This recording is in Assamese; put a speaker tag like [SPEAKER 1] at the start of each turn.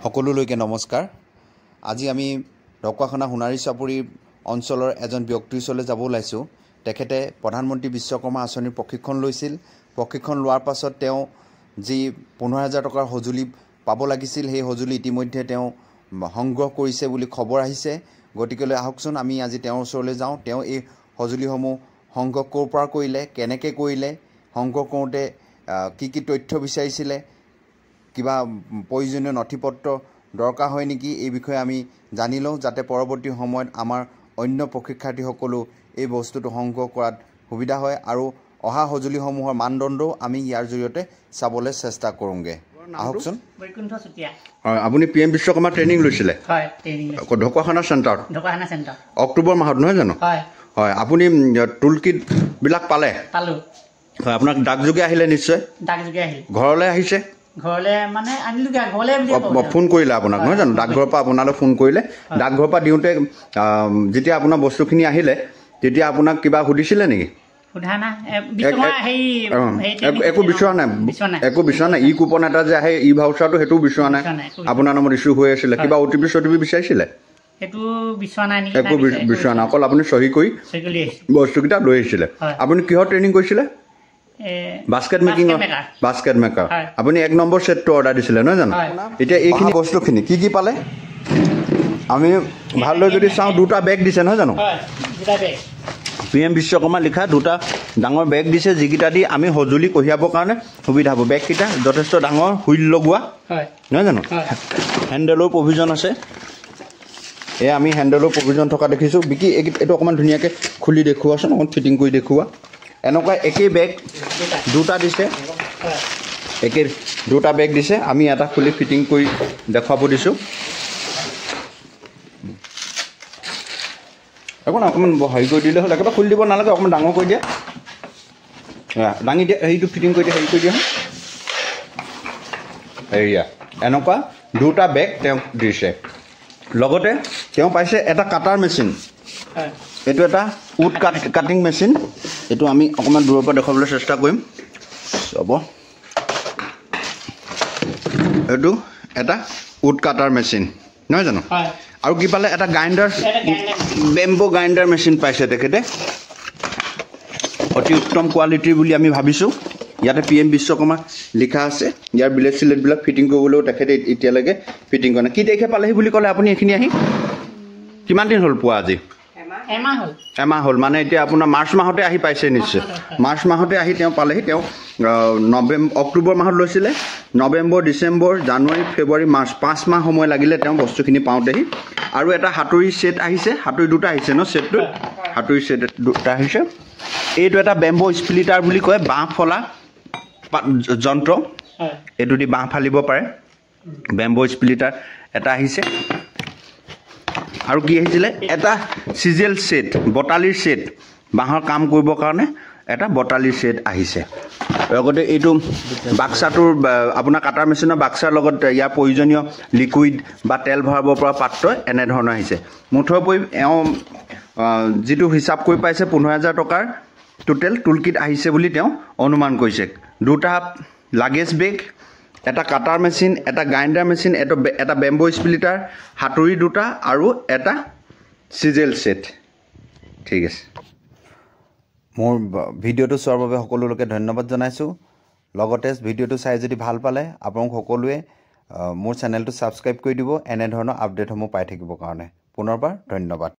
[SPEAKER 1] সকলোলৈকে নমস্কাৰ। আজি আমি ঢকুৱাখানা সোণাৰী চাপৰি অঞ্চলৰ এজন ব্যক্তিৰ ওচৰলৈ যাব ওলাইছোঁ। তেখেতে প্ৰধানমন্ত্ৰী বিশ্বকৰ্মা আঁচনিৰ প্ৰশিক্ষণ লৈছিল। প্ৰশিক্ষণ লোৱাৰ পাছত তেওঁ যি 15,000 টকাৰ সঁজুলি পাব লাগিছিল, সেই সঁজুলি ইতিমধ্যে তেওঁ সংগ্ৰহ কৰিছে বুলি খবৰ আহিছে। গতিকেলৈ আহকচোন আমি আজি তেওঁৰ ওচৰলৈ যাওঁ। তেওঁ এই সঁজুলিসমূহ সংগ্ৰহ ক'ৰ পৰা কৰিলে, কেনেকৈ কৰিলে, সংগ্ৰহ কৰোঁতে কি কি তথ্য বিচাৰিছিলে, কিবা প্ৰয়োজনীয় নথিপত্ৰ দৰকাৰ হয় নেকি, এই বিষয়ে আমি জানি লওঁ, যাতে পৰৱৰ্তী সময়ত আমাৰ অন্য প্ৰশিক্ষাৰ্থীসকলো এই বস্তুটো সংগ্ৰহ কৰাত সুবিধা হয় আৰু অহা সঁজুলিসমূহৰ মানদণ্ডও আমি ইয়াৰ জৰিয়তে চাবলৈ চেষ্টা কৰোঁগৈ। আহকচোন।
[SPEAKER 2] হয়, আপুনি PM বিশ্বকৰ্মা ট্ৰেইনিং লৈছিলে?
[SPEAKER 3] হয়,
[SPEAKER 2] ঢকুৱাখানা চেণ্টাৰত অক্টোবৰ মাহত নহয় জানো? হয়, আপুনি টুল কিটবিলাক পালে?
[SPEAKER 3] পালোঁ।
[SPEAKER 2] হয়, আপোনাক ডাকযোগে আহিলে নিশ্চয়?
[SPEAKER 3] ডাকযোগে আহিল।
[SPEAKER 2] ঘৰলৈ আহিছে?
[SPEAKER 3] ঘৰলৈ মানে আনিলোগৈ, ঘৰলৈ
[SPEAKER 2] ফোন কৰিলে আপোনাক নহয় জানো? ডাকঘৰৰ পৰা আপোনালৈ ফোন কৰিলে। ডাকঘৰৰ পৰা দিওঁতে যেতিয়া আপোনাৰ বস্তুখিনি আহিলে তেতিয়া আপোনাক কিবা সুধিছিলে নেকি? একো বিচৰা নাই? একো বিচৰা নাই? ই কুপন এটা যে আহে, ই ভাউচাৰটো, সেইটোও বিচৰা নাই? আপোনাৰ নামত ইছ্যু হৈ আছিলে? কিবা OTP বিচাৰিছিলে?
[SPEAKER 3] সেইটো বিচৰা নাই নেকি?
[SPEAKER 2] একো বিচৰা নাই, অকল আপুনি চহী কৰি বস্তুকেইটা লৈ আহিছিলে। আপুনি কিহৰ ট্ৰেইনিং কৰিছিলে? Basket maker. আপুনি 1 নম্বৰ ছেটটো অৰ্ডাৰ দিছিলে নহয় জানো? এতিয়া এইখিনি বস্তুখিনি কি কি পালে আমি ভালদৰে যদি চাওঁ, 2টা বেগ দিছে নহয় জানো? PM বিশ্বকৰ্মা লিখা 2টা ডাঙৰ বেগ দিছে, যিকেইটা দি আমি সঁজুলি কঢ়িয়াবৰ কাৰণে সুবিধা হ'ব। বেগকেইটা যথেষ্ট ডাঙৰ, হুইল লগোৱা নহয় জানো? হেণ্ডেলৰ প্ৰভিজন আছে। এয়া আমি হেণ্ডেলৰ প্ৰভিজন থকা দেখিছোঁ। বিকি এইটো অকণমান ধুনীয়াকৈ খুলি দেখুওৱাচোন, অকণমান ফিটিং কৰি দেখুওৱা। এনেকুৱা একেই বেগ 2টা দিছে, একেই 2টা বেগ দিছে। আমি এটা খুলি ফিটিং কৰি দেখুৱাব দিছোঁ। অকণমান হেৰি কৰি দিলে হ'ল, একেবাৰে খুলি দিব নালাগে, অকণমান ডাঙৰ কৰি দিয়া, দাঙি দিয়া, হেৰিটো ফিটিং কৰি দিয়া, হেৰি কৰি দিয়া হেৰিয়া। এনেকুৱা 2টা বেগ তেওঁ দিছে। লগতে তেওঁ পাইছে এটা কাটাৰ মেচিন। এইটো এটা উড কাটিং মেচিন। এইটো আমি অকণমান দূৰৰ পৰা দেখুৱাবলৈ চেষ্টা কৰিম। চাব, এইটো এটা উড কাটাৰ মেচিন নহয় জানো? আৰু কি পালে? এটা গ্ৰাইণ্ডাৰ, বেম্বো গ্ৰাইণ্ডাৰ মেচিন পাইছে তেখেতে। অতি উত্তম কোৱালিটিৰ বুলি আমি ভাবিছোঁ। ইয়াতে PM বিশ্বকৰ্মা লিখা আছে। ইয়াৰ বিলেট চিলেটবিলাক ফিটিং কৰিবলৈও তেখেতে এতিয়ালৈকে ফিটিং কৰা নাই। কি তাৰিখে পালেহি বুলি ক'লে আপুনি এইখিনি আহি? কিমান দিন হ'ল পোৱা? আজি এমাহ হ'ল। মানে এতিয়া আপোনাৰ মাৰ্চ মাহতে আহি পাইছে নিশ্চয়? মাৰ্চ মাহতে আহি তেওঁ পালেহি। তেওঁ অক্টোবৰ মাহত লৈছিলে। নৱেম্বৰ, ডিচেম্বৰ, জানুৱাৰী, ফেব্ৰুৱাৰী, মাৰ্চ 5 মাহ সময় লাগিলে তেওঁ বস্তুখিনি পাওঁতেহি। আৰু এটা হাতুৰী ছেট আহিছে। হাতুৰী 2টা আহিছে ন? ছেটটো হাতুৰী ছেট 2টা আহিছে। এইটো এটা বেম্বো স্প্লিটাৰ বুলি কয়, বাঁহ ফলা যন্ত্ৰ। এইটো দি বাঁহ ফালিব পাৰে। বেম্বো স্প্লিটাৰ এটা আহিছে। আৰু কি আহিছিলে? এটা চিজেল ছেট, বটালিৰ ছেট, বাঁহৰ কাম কৰিবৰ কাৰণে এটা বটালিৰ ছেট আহিছে। লগতে এইটো বাক্সাটোৰ, আপোনাৰ কাটাৰ মেচিনৰ বাক্সাৰ লগত ইয়াৰ প্ৰয়োজনীয় লিকুইড বা তেল ভৰাব পৰা পাত্ৰ এনেধৰণৰ আহিছে। মুঠৰ এওঁ যিটো হিচাপ কৰি পাইছে, 15,000 টকাৰ টোটেল টুল কিট আহিছে বুলি তেওঁ অনুমান কৰিছে। 2টা লাগেজ বেগ, এটা কাটাৰ মেচিন, এটা গ্ৰাইণ্ডাৰ মেচিন, এটা বেম্বো স্প্লিটাৰ, হাতুৰী 2টা আৰু এটা চিজেল ছেট। ঠিক আছে।
[SPEAKER 1] মোৰ ভিডিঅ'টো চোৱাৰ বাবে সকলোলৈকে ধন্যবাদ জনাইছোঁ। লগতে ভিডিঅ'টো চাই যদি ভাল পালে আপোনালোক সকলোৱে মোৰ চেনেলটো ছাবস্ক্ৰাইব কৰি দিব, এনেধৰণৰ আপডেটসমূহ পাই থাকিবৰ কাৰণে। পুনৰবাৰ ধন্যবাদ।